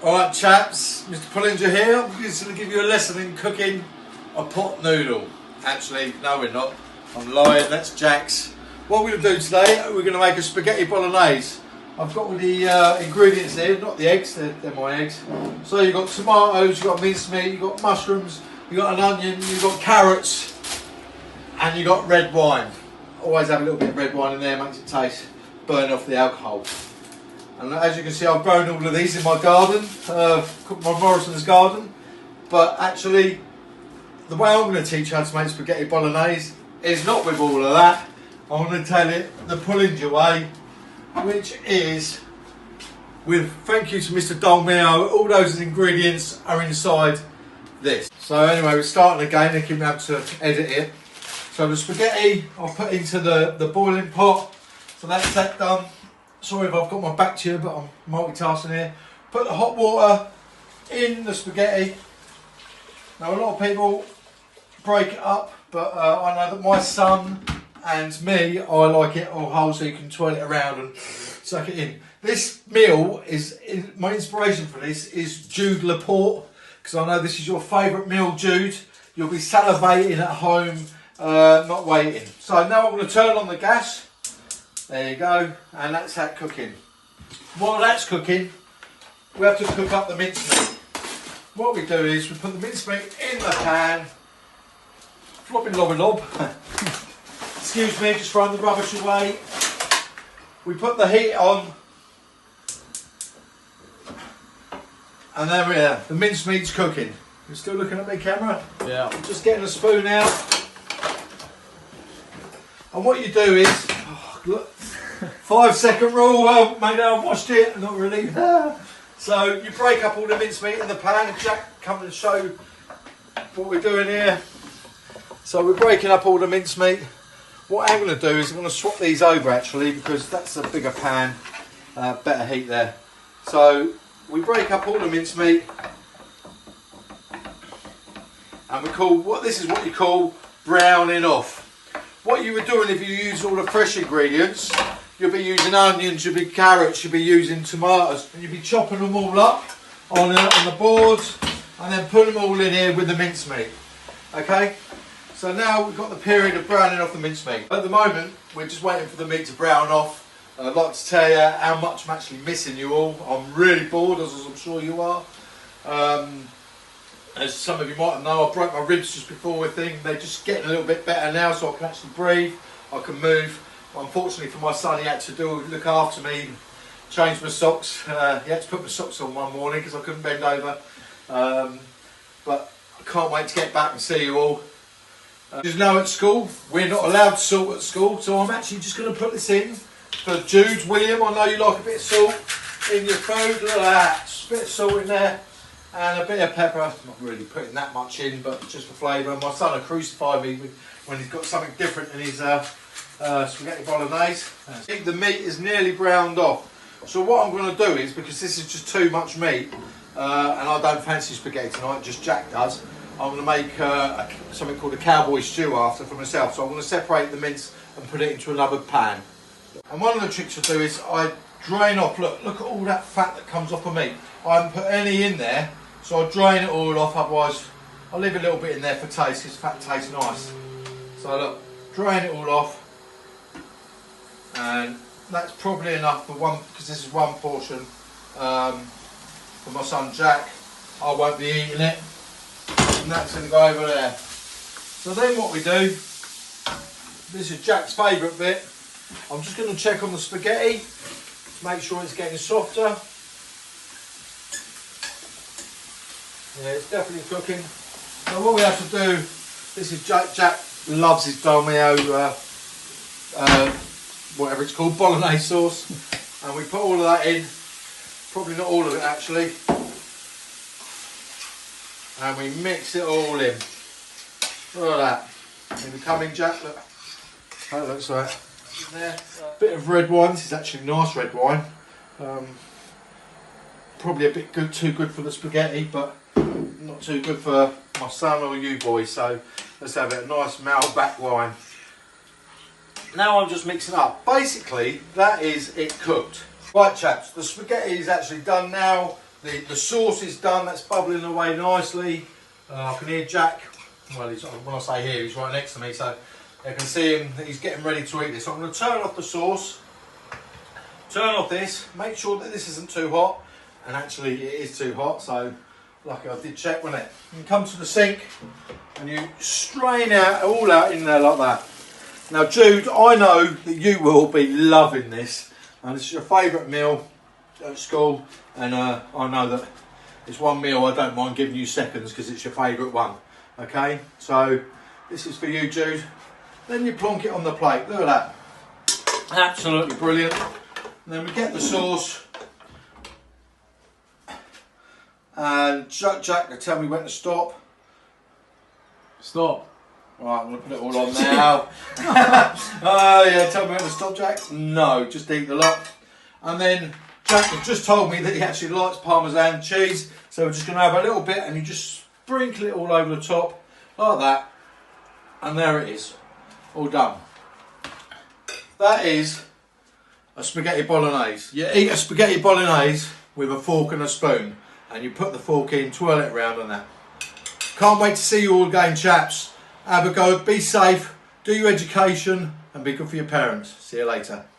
Alright chaps, Mr. Pullinger here. I'm just going to give you a lesson in cooking a pot noodle. Actually, no we're not. I'm lying, that's Jack's. What we're going to do today, we're going to make a spaghetti bolognese. I've got all the ingredients here, not the eggs, they're my eggs. So you've got tomatoes, you've got mincemeat, you've got mushrooms, you've got an onion, you've got carrots, and you've got red wine. Always have a little bit of red wine in there, makes it taste, burn off the alcohol. And as you can see, I've grown all of these in my garden, my Morrison's garden. But actually, the way I'm going to teach you how to make spaghetti bolognese is not with all of that. I'm going to tell it the Pullinger way, which is with, thank you to Mr. Dolmio, all those ingredients are inside this. So anyway, we're starting again, I can have to edit it. So the spaghetti I'll put into the boiling pot, so that's that done. Sorry if I've got my back to you, but I'm multitasking here. Put the hot water in the spaghetti. Now a lot of people break it up, but I know that my son and me, I like it all whole so you can twirl it around and suck it in. This meal is my inspiration for this is Jude Laporte, because I know this is your favourite meal, Jude. You'll be salivating at home, not waiting. So now I'm going to turn on the gas. There you go, and that's that cooking. While that's cooking, we have to cook up the mincemeat. What we do is we put the mincemeat in the pan, flopping lobby lob. Excuse me, just throwing the rubbish away. We put the heat on, and there we are. The mincemeat's cooking. You're still looking at me, camera? Yeah. I'm just getting a spoon out. And what you do is, oh, look, 5-second rule. Well, mate, I watched it. Not really. So you break up all the mincemeat in the pan. Jack, come and show what we're doing here. So we're breaking up all the mincemeat. What I'm going to do is I'm going to swap these over actually, because that's a bigger pan, better heat there. So we break up all the mincemeat, and we call this is what you call browning off. What you were doing if you use all the fresh ingredients, you'll be using onions, you'll be carrots, you'll be using tomatoes, and you'll be chopping them all up on the board, and then put them all in here with the mincemeat. Okay. So now we've got the period of browning off the mincemeat. At the moment, we're just waiting for the meat to brown off. I'd like to tell you how much I'm actually missing you all. I'm really bored, as I'm sure you are. As some of you might know, I broke my ribs just before we thing. They're just getting a little bit better now, so I can actually breathe, I can move. Unfortunately for my son, he had to look after me, change my socks. He had to put my socks on one morning because I couldn't bend over. But I can't wait to get back and see you all. As you know, at school, we're not allowed salt at school, so I'm actually just going to put this in for Jude, William. I know you like a bit of salt in your food. Look at that, just a bit of salt in there and a bit of pepper. I'm not really putting that much in, but just for flavour. My son will crucify me when he's got something different in his spaghetti bolognese. The meat is nearly browned off. So what I'm going to do is, because this is just too much meat, and I don't fancy spaghetti tonight, just Jack does, I'm going to make something called a cowboy stew after for myself. So I'm going to separate the mince and put it into another pan. And one of the tricks I do is I drain off, look at all that fat that comes off of meat. I haven't put any in there, so I drain it all off, otherwise I'll leave a little bit in there for taste, because fat tastes nice. So look, drain it all off, and that's probably enough for one, because this is one portion for my son Jack. I won't be eating it. And that's going to go over there. So then what we do, this is Jack's favourite bit, I'm just going to check on the spaghetti to make sure it's getting softer. Yeah, it's definitely cooking. So what we have to do, this is Jack loves his Dolmio, whatever it's called, bolognese sauce, and we put all of that in, probably not all of it actually. And we mix it all in. Look at that. Maybe coming, Jack. Look. That looks like there. Bit of red wine. This is actually nice red wine. Probably a bit too good for the spaghetti, but not too good for my son or you boys. So let's have it. A nice Malbec wine. Now I'm just mixing up. Basically, that is it cooked. Right, chaps. The spaghetti is actually done now. The sauce is done, that's bubbling away nicely. I can hear Jack, well, when I say here, he's right next to me, so I can see him, he's getting ready to eat this. So I'm going to turn off the sauce, turn off this, make sure that this isn't too hot, and actually it is too hot, so lucky I did check, wasn't it? You come to the sink and you strain out all out in there like that. Now Jude, I know that you will be loving this, and this is your favourite meal at school, and I know that it's one meal I don't mind giving you seconds because it's your favourite one. Okay, so this is for you, Jude. Then you plonk it on the plate. Look at that, absolutely brilliant. And then we get the sauce, and Jack can tell me when to stop. Stop. Right, I'm going to put it all on now. Oh yeah, tell me when to stop, Jack. No, just eat the lot. And then Jack has just told me that he actually likes Parmesan cheese, so we're just going to have a little bit, and you just sprinkle it all over the top, like that. And there it is, all done. That is a spaghetti bolognese. You eat a spaghetti bolognese with a fork and a spoon, and you put the fork in, twirl it around and that. Can't wait to see you all again, chaps. Have a go, be safe, do your education, and be good for your parents. See you later.